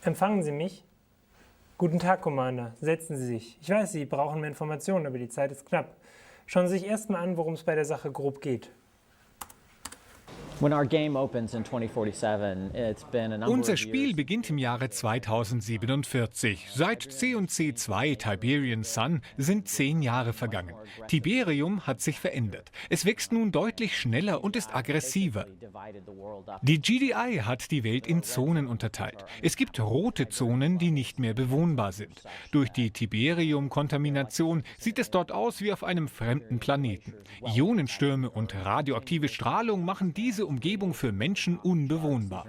Empfangen Sie mich? Guten Tag, Commander. Setzen Sie sich. Ich weiß, Sie brauchen mehr Informationen, aber die Zeit ist knapp. Schauen Sie sich erstmal an, worum es bei der Sache grob geht. Unser Spiel beginnt im Jahre 2047. Seit C&C 2 Tiberian Sun sind 10 Jahre vergangen. Tiberium hat sich verändert. Es wächst nun deutlich schneller und ist aggressiver. Die GDI hat die Welt in Zonen unterteilt. Es gibt rote Zonen, die nicht mehr bewohnbar sind. Durch die Tiberium-Kontamination sieht es dort aus wie auf einem fremden Planeten. Ionenstürme und radioaktive Strahlung machen diese Umgebung für Menschen unbewohnbar.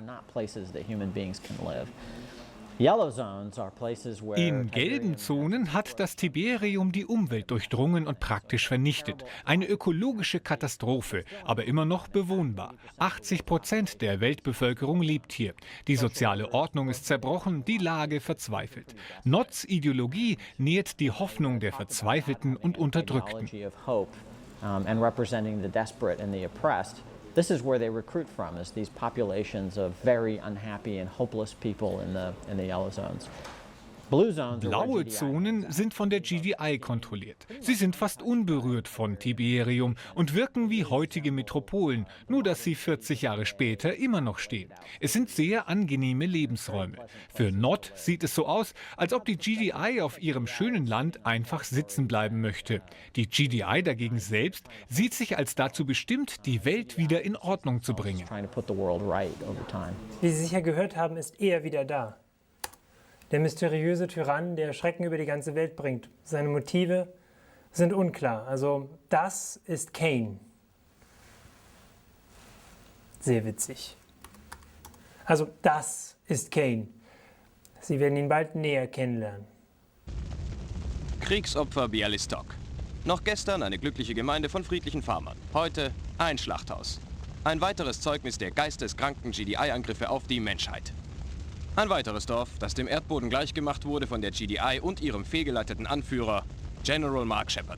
In gelben Zonen hat das Tiberium die Umwelt durchdrungen und praktisch vernichtet. Eine ökologische Katastrophe, aber immer noch bewohnbar. 80% der Weltbevölkerung lebt hier. Die soziale Ordnung ist zerbrochen, die Lage verzweifelt. Notts Ideologie nährt die Hoffnung der Verzweifelten und Unterdrückten. This is where they recruit from, is these populations of very unhappy and hopeless people in the yellow zones. Blaue Zonen sind von der GDI kontrolliert. Sie sind fast unberührt von Tiberium und wirken wie heutige Metropolen, nur dass sie 40 Jahre später immer noch stehen. Es sind sehr angenehme Lebensräume. Für Nott sieht es so aus, als ob die GDI auf ihrem schönen Land einfach sitzen bleiben möchte. Die GDI dagegen selbst sieht sich als dazu bestimmt, die Welt wieder in Ordnung zu bringen. Wie Sie sicher gehört haben, ist er wieder da. Der mysteriöse Tyrann, der Schrecken über die ganze Welt bringt. Seine Motive sind unklar. Also das ist Kane. Sehr witzig. Also das ist Kane. Sie werden ihn bald näher kennenlernen. Kriegsopfer Bialystok. Noch gestern eine glückliche Gemeinde von friedlichen Farmern. Heute ein Schlachthaus. Ein weiteres Zeugnis der geisteskranken GDI-Angriffe auf die Menschheit. Ein weiteres Dorf, das dem Erdboden gleichgemacht wurde von der GDI und ihrem fehlgeleiteten Anführer, General Mark Shepard.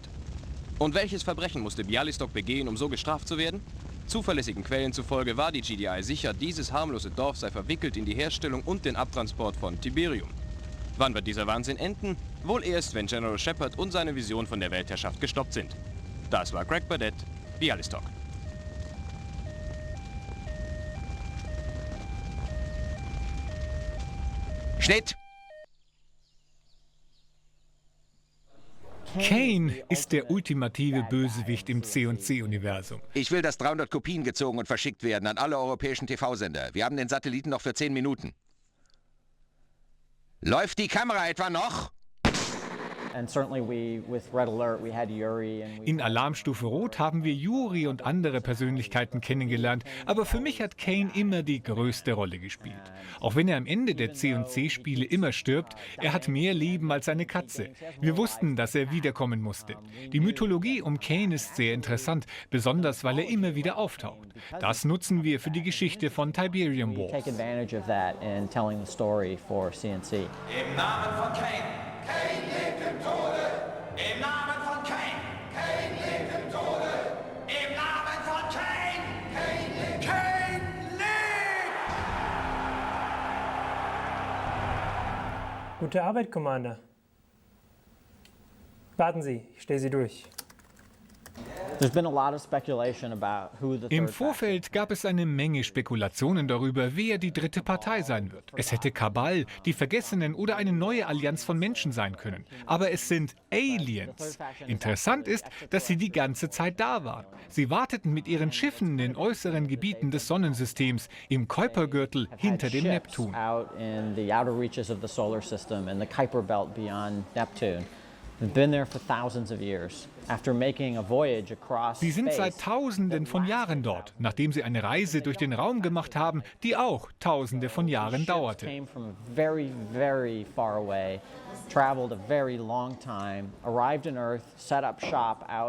Und welches Verbrechen musste Bialystok begehen, um so gestraft zu werden? Zuverlässigen Quellen zufolge war die GDI sicher, dieses harmlose Dorf sei verwickelt in die Herstellung und den Abtransport von Tiberium. Wann wird dieser Wahnsinn enden? Wohl erst, wenn General Shepard und seine Vision von der Weltherrschaft gestoppt sind. Das war Greg Burdett, Bialystok. Schnitt! Kane ist der ultimative Bösewicht im C&C-Universum. Ich will, dass 300 Kopien gezogen und verschickt werden an alle europäischen TV-Sender. Wir haben den Satelliten noch für 10 Minuten. Läuft die Kamera etwa noch? In Alarmstufe Rot haben wir Yuri und andere Persönlichkeiten kennengelernt, aber für mich hat Kane immer die größte Rolle gespielt. Auch wenn er am Ende der C&C-Spiele immer stirbt, er hat mehr Leben als eine Katze. Wir wussten, dass er wiederkommen musste. Die Mythologie um Kane ist sehr interessant, besonders weil er immer wieder auftaucht. Das nutzen wir für die Geschichte von Tiberian Wars. Im Namen von Kane! Kane lebt im Tode! Im Namen von Kane! Kane lebt im Tode! Im Namen von Kane! Kane lebt! Kane lebt! Gute Arbeit, Commander. Warten Sie, ich stelle Sie durch. Im Vorfeld gab es eine Menge Spekulationen darüber, wer die dritte Partei sein wird. Es hätte Kabal, die Vergessenen oder eine neue Allianz von Menschen sein können. Aber es sind Aliens. Interessant ist, dass sie die ganze Zeit da waren. Sie warteten mit ihren Schiffen in den äußeren Gebieten des Sonnensystems, im Kuipergürtel hinter dem Neptun. Sie sind seit Tausenden von Jahren dort, nachdem sie eine Reise durch den Raum gemacht haben, die auch Tausende von Jahren dauerte.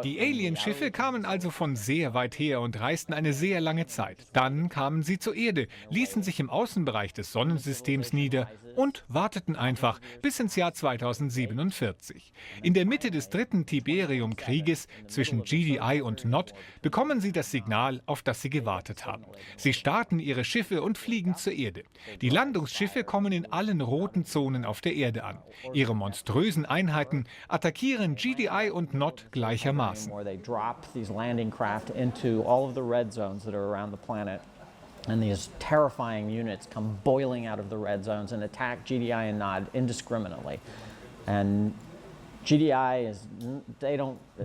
Die Alienschiffe kamen also von sehr weit her und reisten eine sehr lange Zeit. Dann kamen sie zur Erde, ließen sich im Außenbereich des Sonnensystems nieder und warteten einfach bis ins Jahr 2047. In der Mitte des dritten Tiberium-Kriegs Krieges zwischen GDI und Nod bekommen sie das Signal, auf das sie gewartet haben. Sie starten ihre Schiffe und fliegen zur Erde. Die Landungsschiffe kommen in allen roten Zonen auf der Erde an. Ihre monströsen Einheiten attackieren GDI und Nod gleichermaßen. And these terrifying units come boiling out of the red zones and attack GDI and Nod indiscriminately. And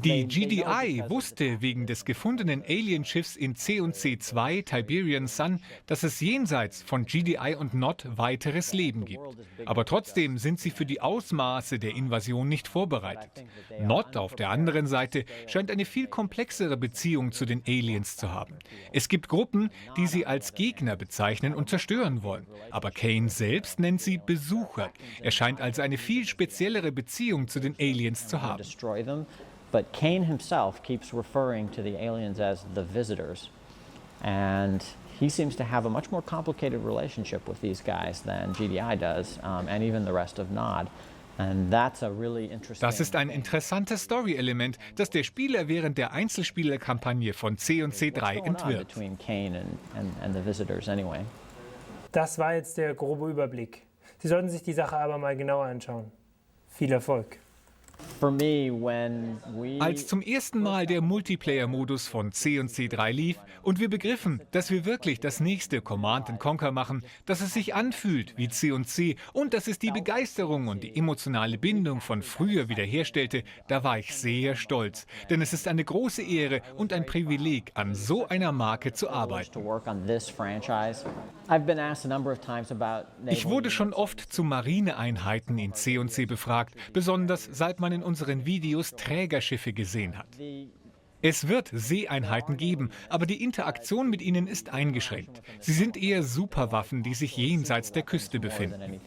Die GDI wusste wegen des gefundenen Alienschiffs in C&C 2 Tiberian Sun, dass es jenseits von GDI und Nod weiteres Leben gibt. Aber trotzdem sind sie für die Ausmaße der Invasion nicht vorbereitet. Nod auf der anderen Seite scheint eine viel komplexere Beziehung zu den Aliens zu haben. Es gibt Gruppen, die sie als Gegner bezeichnen und zerstören wollen. Aber Kane selbst nennt sie Besucher. Er scheint also eine viel speziellere Beziehung zu den Aliens zu haben. But Kane himself keeps referring to the aliens as the visitors. And he seems to have a much more complicated relationship with these guys than GDI does, and even the rest of Nod. And that's a really interesting. Das ist ein interessantes Story-Element, das der Spieler während der Einzelspielerkampagne von C&C 3 entwirrt. Between Kane and the visitors anyway. Das war jetzt der grobe Überblick. Sie sollten sich die Sache aber mal genauer anschauen. Viel Erfolg! Als zum ersten Mal der Multiplayer-Modus von C&C 3 lief und wir begriffen, dass wir wirklich das nächste Command & Conquer machen, dass es sich anfühlt wie C&C und dass es die Begeisterung und die emotionale Bindung von früher wiederherstellte, da war ich sehr stolz. Denn es ist eine große Ehre und ein Privileg, an so einer Marke zu arbeiten. Ich wurde schon oft zu Marineeinheiten in C&C befragt, besonders seit man in unseren Videos Trägerschiffe gesehen hat. Es wird Seeeinheiten geben, aber die Interaktion mit ihnen ist eingeschränkt. Sie sind eher Superwaffen, die sich jenseits der Küste befinden.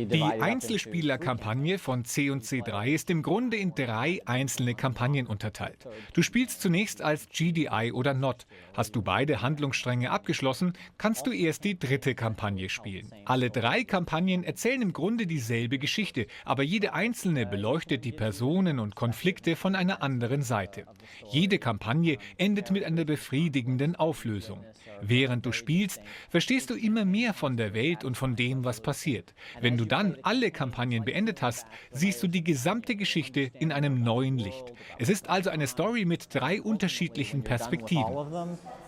Die Einzelspielerkampagne von C&C 3 ist im Grunde in 3 einzelne Kampagnen unterteilt. Du spielst zunächst als GDI oder Nod. Hast du beide Handlungsstränge abgeschlossen, kannst du erst die 3. Kampagne spielen. Alle 3 Kampagnen erzählen im Grunde dieselbe Geschichte, aber jede einzelne beleuchtet die Personen und Konflikte von einer anderen Seite. Jede Kampagne endet mit einer befriedigenden Auflösung. Während du spielst, verstehst du immer mehr von der Welt und von dem, was passiert. Wenn du dann alle Kampagnen beendet hast, siehst du die gesamte Geschichte in einem neuen Licht. Es ist also eine Story mit 3 unterschiedlichen Perspektiven.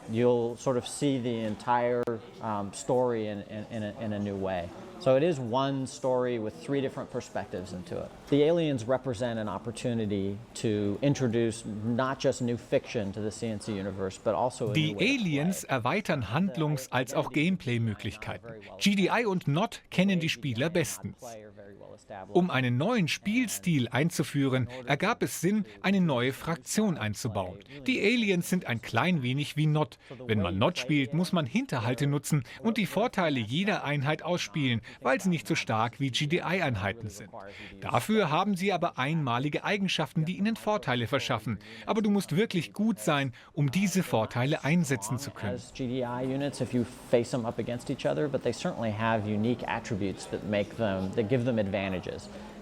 You'll sort of see the entire story in a new way. So it is one story with 3 different perspectives into it. The aliens represent an opportunity to introduce not just new fiction to the C&C universe, but also a Die new way to Aliens play. erweitern Handlungs- als auch Gameplay-Möglichkeiten. GDI und Nod kennen die Spieler bestens. Um einen neuen Spielstil einzuführen, ergab es Sinn, eine neue Fraktion einzubauen. Die Aliens sind ein klein wenig wie Nod. Wenn man Nod spielt, muss man Hinterhalte nutzen und die Vorteile jeder Einheit ausspielen, weil sie nicht so stark wie GDI-Einheiten sind. Dafür haben sie aber einmalige Eigenschaften, die ihnen Vorteile verschaffen. Aber du musst wirklich gut sein, um diese Vorteile einsetzen zu können. As GDI units, if you face them up against each other, but they certainly have unique attributes that give them advantages.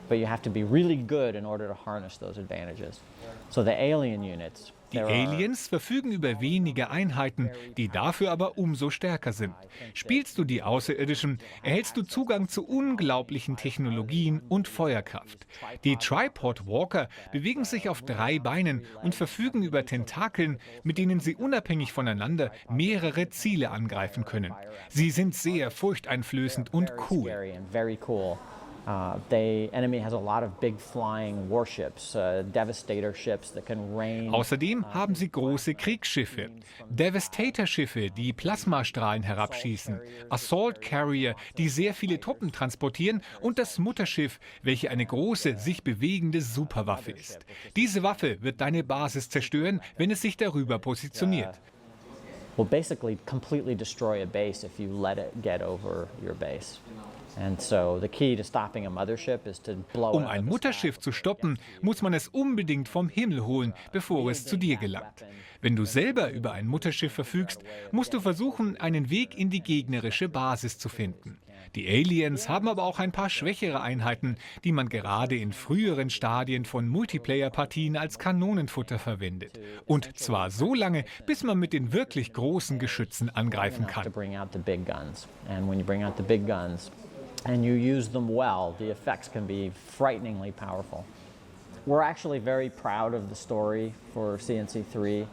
But you have to be really good in order to harness those advantages. So the alien units. Die Aliens verfügen über wenige Einheiten, die dafür aber umso stärker sind. Spielst du die Außerirdischen, erhältst du Zugang zu unglaublichen Technologien und Feuerkraft. Die Tripod Walker bewegen sich auf 3 Beinen und verfügen über Tentakeln, mit denen sie unabhängig voneinander mehrere Ziele angreifen können. Sie sind sehr furchteinflößend und cool. The enemy has a lot of big flying warships, Devastator ships that can rain. Außerdem haben sie große Kriegsschiffe, Devastator-Schiffe, die Plasmastrahlen herabschießen, Assault Carrier, die sehr viele Truppen transportieren und das Mutterschiff, welche eine große, sich bewegende Superwaffe ist. Diese Waffe wird deine Basis zerstören, wenn es sich darüber positioniert. Will basically completely destroy a base if you let it get over your base. And so the key to stopping a mothership is to blow it Um out ein of the Mutterschiff sky. zu stoppen, muss man es unbedingt vom Himmel holen, bevor es zu dir gelangt. Wenn du selber über ein Mutterschiff verfügst, musst du versuchen, einen Weg in die gegnerische Basis zu finden. Die Aliens haben aber auch ein paar schwächere Einheiten, die man gerade in früheren Stadien von Multiplayer-Partien als Kanonenfutter verwendet. Und zwar so lange, bis man mit den wirklich großen Geschützen angreifen To kann. bring out the big guns. And when you bring out the big guns and you use them well, the effects can be frighteningly powerful. We're actually very proud of the story for CNC3.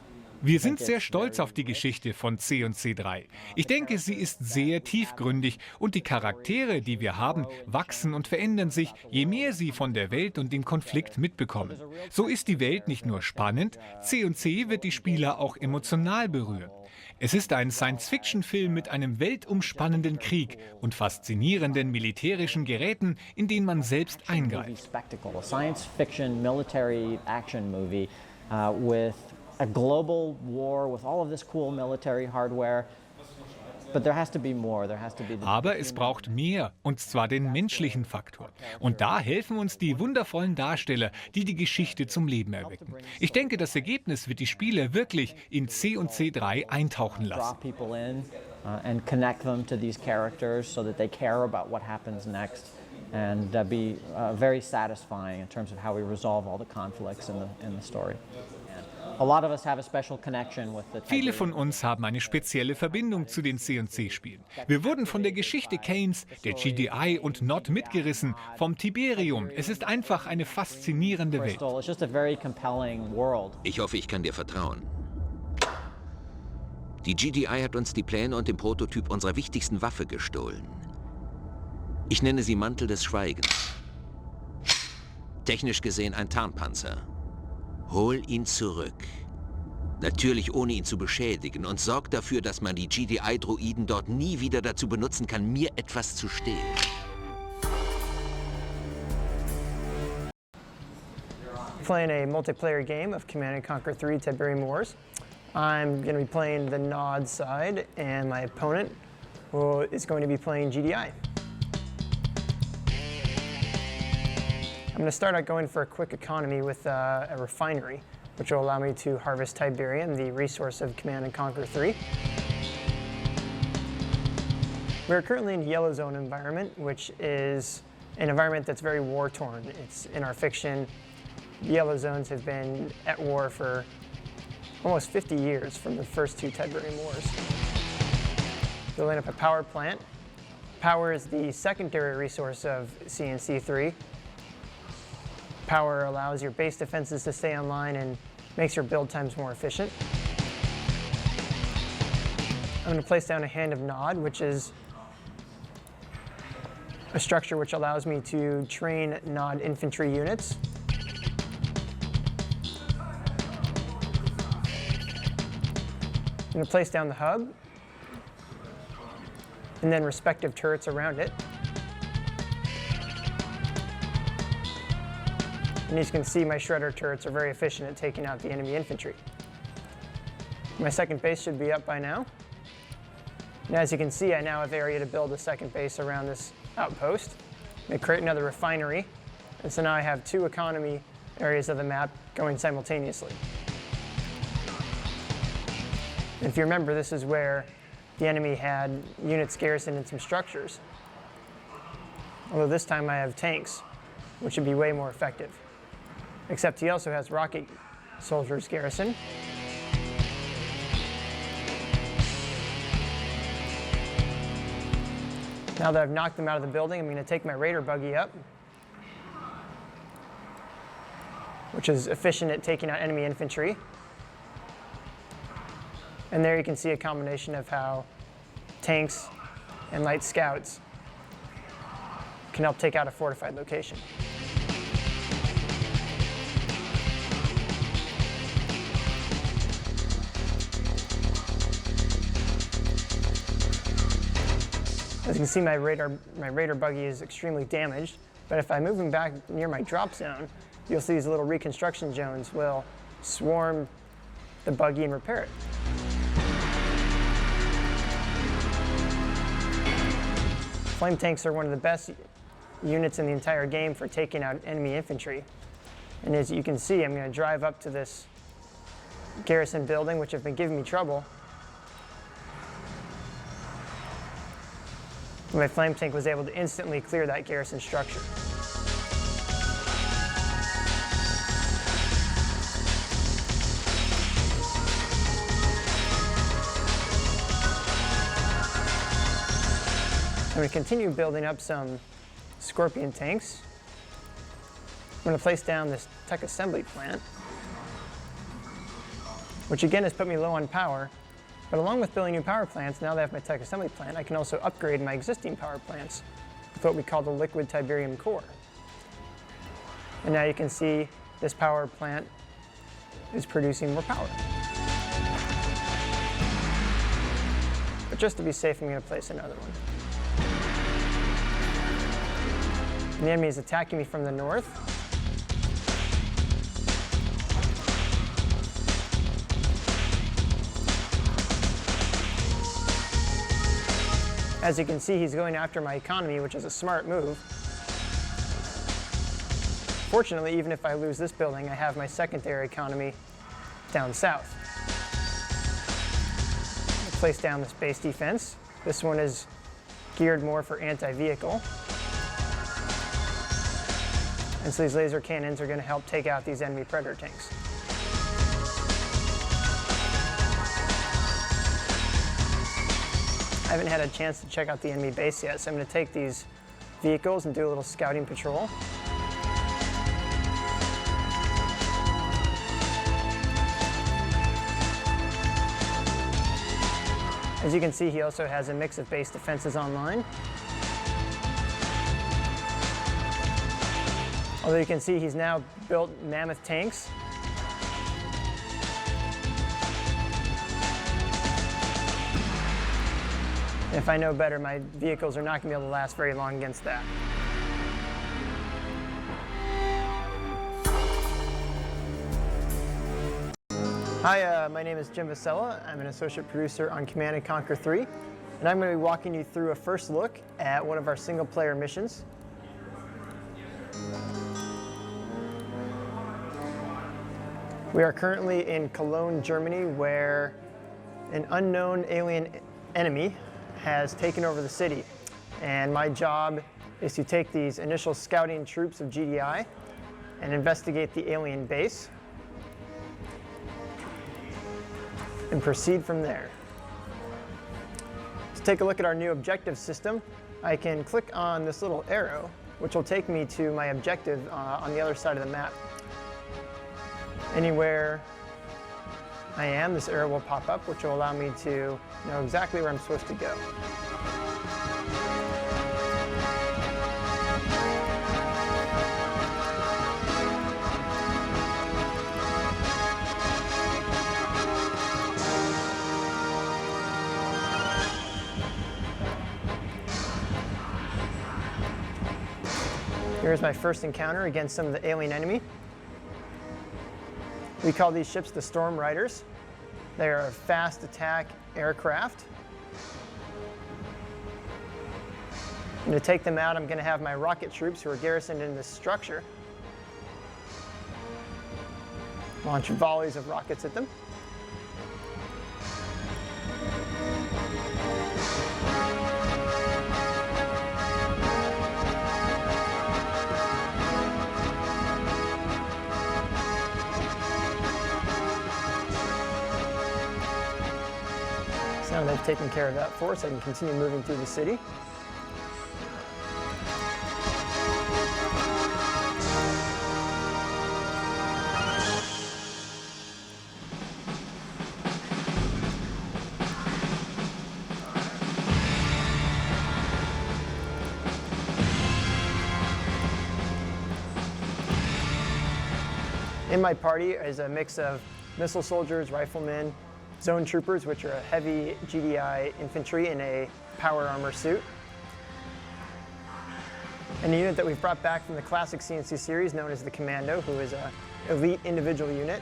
Wir sind sehr stolz auf die Geschichte von C&C3. Ich denke, sie ist sehr tiefgründig und die Charaktere, die wir haben, wachsen und verändern sich, je mehr sie von der Welt und dem Konflikt mitbekommen. So ist die Welt nicht nur spannend, C&C wird die Spieler auch emotional berühren. Es ist ein Science-Fiction-Film mit einem weltumspannenden Krieg und faszinierenden militärischen Geräten, in denen man selbst eingreift. Spectacle, a science fiction military action movie with a global war with all of this cool military hardware. But there has to be more. There has to be the Aber es braucht mehr, und zwar den menschlichen Faktor. Und da helfen uns die wundervollen Darsteller, die die Geschichte zum Leben erwecken. Ich denke, das Ergebnis wird die Spieler wirklich in C&C3 eintauchen draw lassen. people in and connect them to these characters so that they care about what happens next, and be very satisfying in terms of how we resolve all the conflicts in the story. A lot of us have a special connection with the Viele von uns haben eine spezielle Verbindung zu den C&C-Spielen. Wir wurden von der Geschichte Kanes, der GDI und Not mitgerissen, vom Tiberium. Es ist einfach eine faszinierende Welt. It's just a very compelling world. Ich hoffe, ich kann dir vertrauen. Die GDI hat uns die Pläne und den Prototyp unserer wichtigsten Waffe gestohlen. Ich nenne sie Mantel des Schweigens. Technisch gesehen ein Tarnpanzer. Hol ihn zurück. Natürlich ohne ihn zu beschädigen, und sorg dafür, dass man die GDI-Droiden dort nie wieder dazu benutzen kann, mir etwas zu stehlen. Playing a multiplayer game of Command & Conquer 3 Tiberian Wars. I'm going to be playing the Nod side, and my opponent is going to be playing GDI. I'm going to start out going for a quick economy with a refinery, which will allow me to harvest Tiberium, the resource of Command & Conquer 3. We're currently in a yellow zone environment, which is an environment that's very war-torn. It's in our fiction. The yellow zones have been at war for almost 50 years from the first two Tiberian Wars. Building up a power plant. Power is the secondary resource of CNC3. Power allows your base defenses to stay online and makes your build times more efficient. I'm going to place down a Hand of Nod, which is a structure which allows me to train Nod infantry units. I'm going to place down the hub, and then respective turrets around it. And as you can see, my shredder turrets are very efficient at taking out the enemy infantry. My second base should be up by now. And as you can see, I now have area to build a second base around this outpost. I'm going to create another refinery. And so now I have two economy areas of the map going simultaneously. And if you remember, this is where the enemy had units garrisoned in some structures. Although this time I have tanks, which would be way more effective. Except he also has rocket soldiers garrisoned. Now that I've knocked them out of the building, I'm going to take my raider buggy up, which is efficient at taking out enemy infantry. And there you can see a combination of how tanks and light scouts can help take out a fortified location. As you can see, my raider buggy is extremely damaged, but if I move him back near my drop zone, you'll see these little reconstruction drones will swarm the buggy and repair it. flame tanks are one of the best units in the entire game for taking out enemy infantry. And as you can see, I'm going to drive up to this garrison building, which have been giving me trouble. My flame tank was able to instantly clear that garrison structure. I'm going to continue building up some Scorpion tanks. I'm going to place down this tech assembly plant, which again has put me low on power. But along with building new power plants, now that I have my tech assembly plant, I can also upgrade my existing power plants with what we call the liquid Tiberium core. And now you can see this power plant is producing more power. But just to be safe, I'm going to place another one. And the enemy is attacking me from the north. As you can see, he's going after my economy, which is a smart move. Fortunately, even if I lose this building, I have my secondary economy down south. I'll place down this base defense. This one is geared more for anti-vehicle. And so these laser cannons are going to help take out these enemy Predator tanks. I haven't had a chance to check out the enemy base yet, so I'm going to take these vehicles and do a little scouting patrol. As you can see, he also has a mix of base defenses online. Although you can see he's now built mammoth tanks. If I know better, my vehicles are not going to be able to last very long against that. Hi, my name is Jim Vessella. I'm an associate producer on Command & Conquer 3, and I'm going to be walking you through a first look at one of our single-player missions. We are currently in Cologne, Germany, where an unknown alien enemy has taken over the city. And my job is to take these initial scouting troops of GDI and investigate the alien base and proceed from there. To take a look at our new objective system, I can click on this little arrow, which will take me to my objective on the other side of the map. Anywhere I am, this arrow will pop up, which will allow me to know exactly where I'm supposed to go. Here's my first encounter against some of the alien enemy. We call these ships the Storm Riders. They are a fast attack aircraft. And to take them out, I'm going to have my rocket troops who are garrisoned in this structure launch volleys of rockets at them. Now they've taken care of that for us, I can continue moving through the city. In my party is a mix of missile soldiers, riflemen, zone troopers, which are a heavy GDI infantry in a power armor suit. And a unit that we've brought back from the classic CNC series known as the Commando, who is an elite individual unit.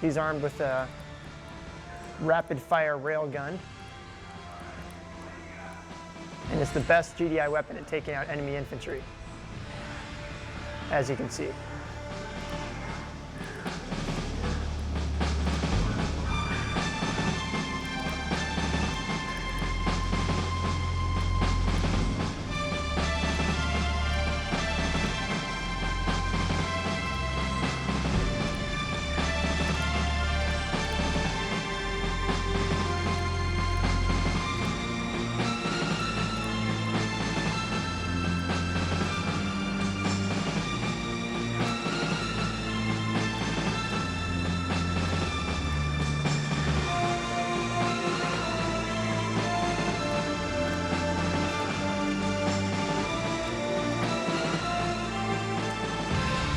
He's armed with a rapid fire railgun. And it's the best GDI weapon at taking out enemy infantry, as you can see.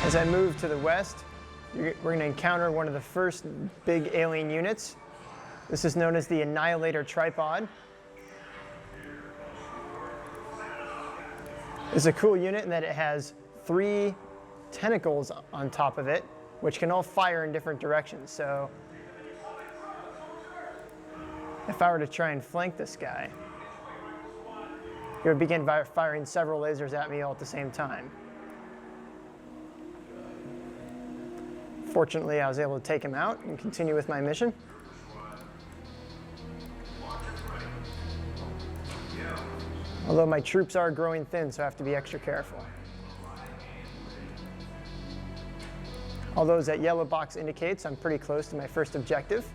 As I move to the west, we're going to encounter one of the first big alien units. This is known as the Annihilator Tripod. It's a cool unit in that it has 3 tentacles on top of it, which can all fire in different directions. So if I were to try and flank this guy, he would begin firing several lasers at me all at the same time. Fortunately, I was able to take him out and continue with my mission. Although my troops are growing thin, so I have to be extra careful. Although as that yellow box indicates, I'm pretty close to my first objective.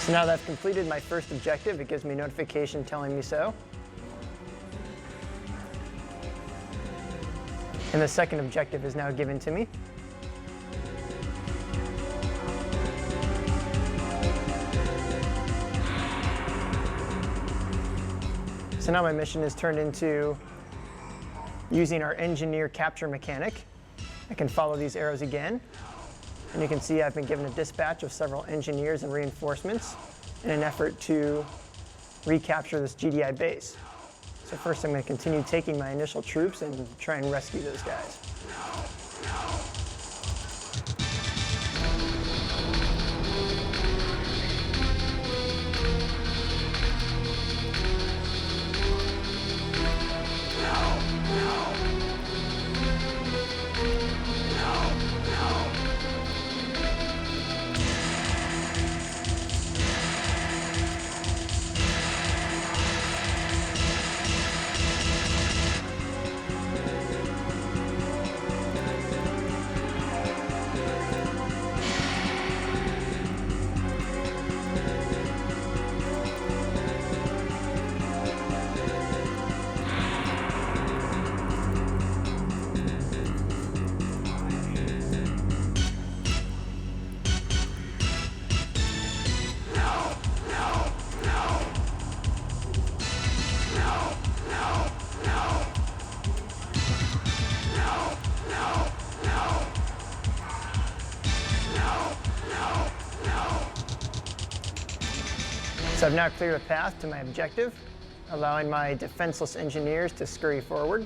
So now that I've completed my first objective, it gives me a notification telling me so. And the second objective is now given to me. So now my mission is turned into using our engineer capture mechanic. I can follow these arrows again. And you can see I've been given a dispatch of several engineers and reinforcements in an effort to recapture this GDI base. So first I'm going to continue taking my initial troops and try and rescue those guys. So I've now cleared a path to my objective, allowing my defenseless engineers to scurry forward.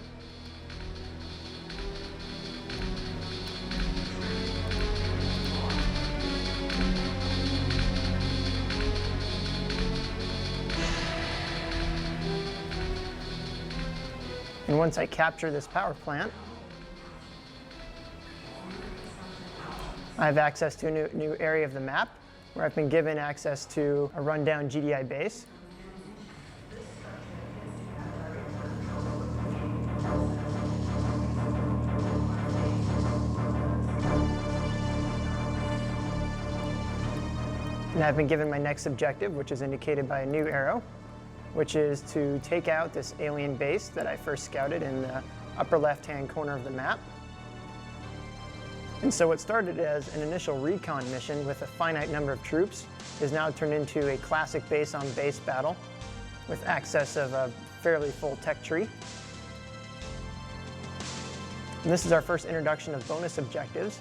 And once I capture this power plant, I have access to a new area of the map where I've been given access to a rundown GDI base. And I've been given my next objective, which is indicated by a new arrow, which is to take out this alien base that I first scouted in the upper left-hand corner of the map. And so what started as an initial recon mission with a finite number of troops is now turned into a classic base-on-base battle with access of a fairly full tech tree. And this is our first introduction of bonus objectives.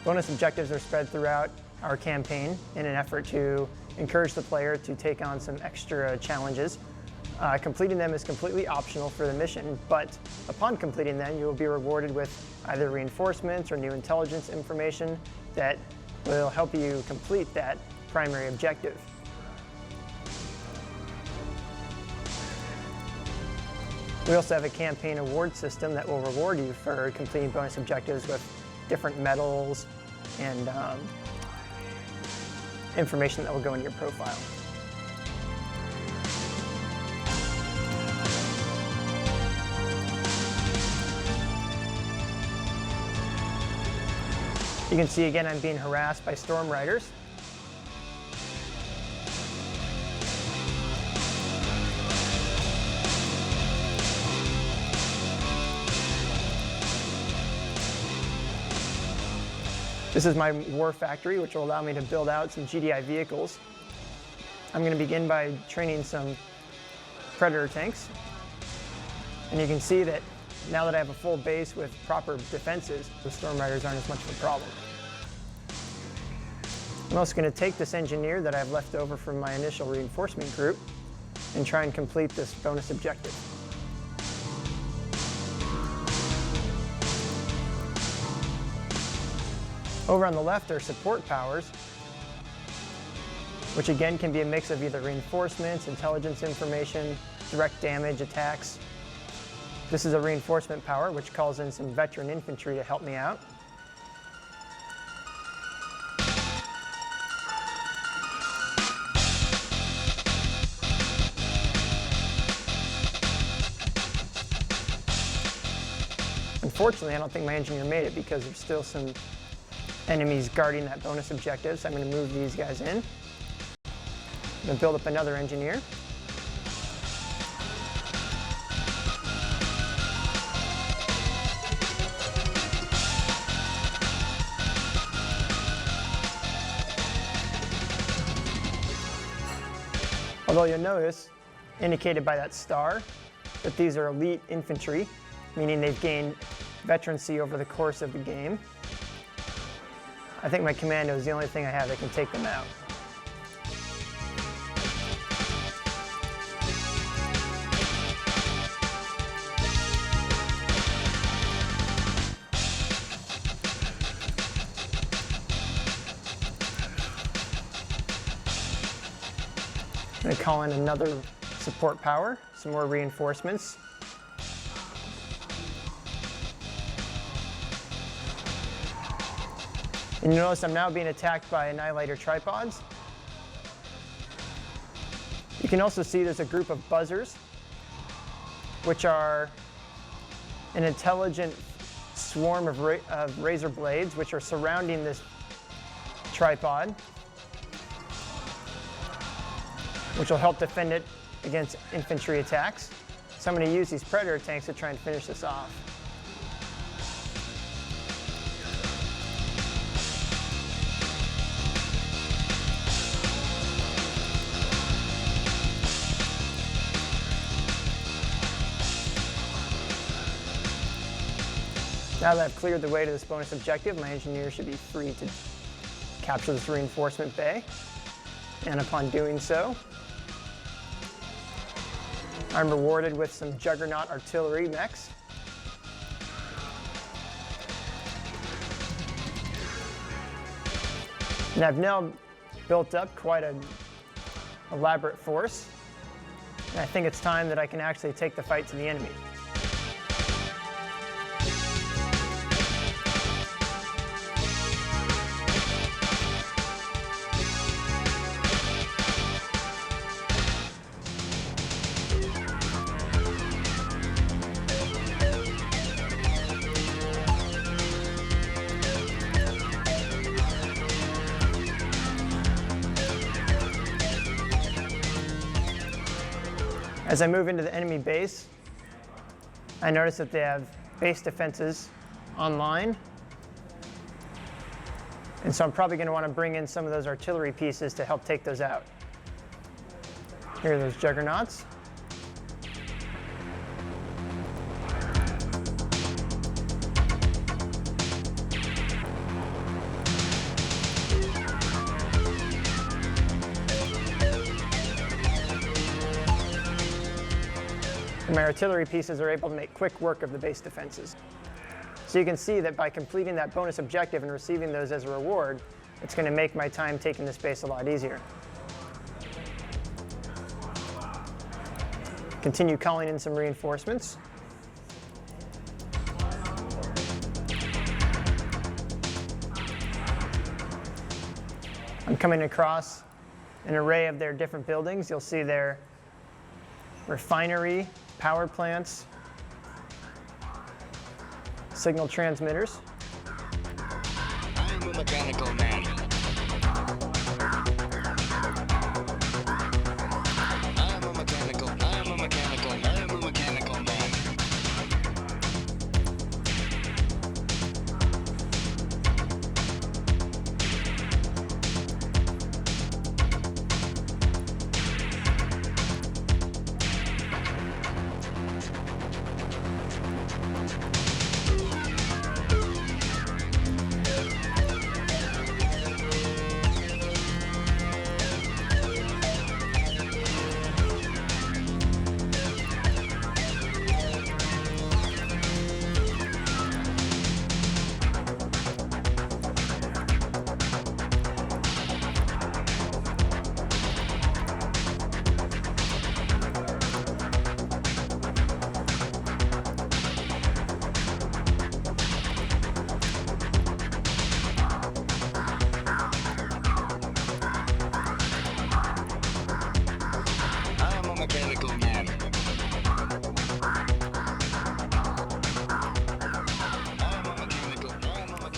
Bonus objectives are spread throughout our campaign in an effort to encourage the player to take on some extra challenges. Completing them is completely optional for the mission, but upon completing them, you will be rewarded with either reinforcements or new intelligence information that will help you complete that primary objective. We also have a campaign award system that will reward you for completing bonus objectives with different medals and information that will go into your profile. You can see again I'm being harassed by storm riders. This is my war factory, which will allow me to build out some GDI vehicles. I'm going to begin by training some Predator tanks. And you can see that now that I have a full base with proper defenses, the storm riders aren't as much of a problem. I'm also going to take this engineer that I have left over from my initial reinforcement group and try and complete this bonus objective. Over on the left are support powers, which again can be a mix of either reinforcements, intelligence information, direct damage attacks. This is a reinforcement power, which calls in some veteran infantry to help me out. Unfortunately, I don't think my engineer made it because there's still some enemies guarding that bonus objective, so I'm going to move these guys in. I'm going to build up another engineer. Although you'll notice, indicated by that star, that these are elite infantry, meaning they've gained veterancy over the course of the game. I think my commando is the only thing I have that can take them out. I'm going to call in another support power, some more reinforcements. And you notice I'm now being attacked by Annihilator tripods. You can also see there's a group of buzzers, which are an intelligent swarm of razor blades, which are surrounding this tripod, which will help defend it against infantry attacks. So I'm going to use these Predator tanks to try and finish this off. Now that I've cleared the way to this bonus objective, my engineer should be free to capture this reinforcement bay. And upon doing so, I'm rewarded with some Juggernaut artillery mechs. And I've now built up quite an elaborate force. And I think it's time that I can actually take the fight to the enemy. As I move into the enemy base, I notice that they have base defenses online. And so I'm probably going to want to bring in some of those artillery pieces to help take those out. Here are those Juggernauts. My artillery pieces are able to make quick work of the base defenses. So you can see that by completing that bonus objective and receiving those as a reward, it's going to make my time taking this base a lot easier. Continue calling in some reinforcements. I'm coming across an array of their different buildings. You'll see their refinery, power plants, signal transmitters. I am a mechanical man. I am a mechanical man.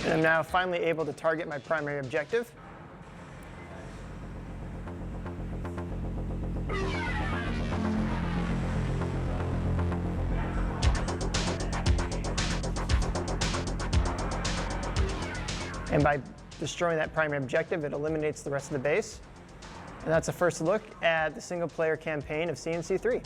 And I'm now finally able to target my primary objective. And by destroying that primary objective, it eliminates the rest of the base. And that's a first look at the single-player campaign of CNC3.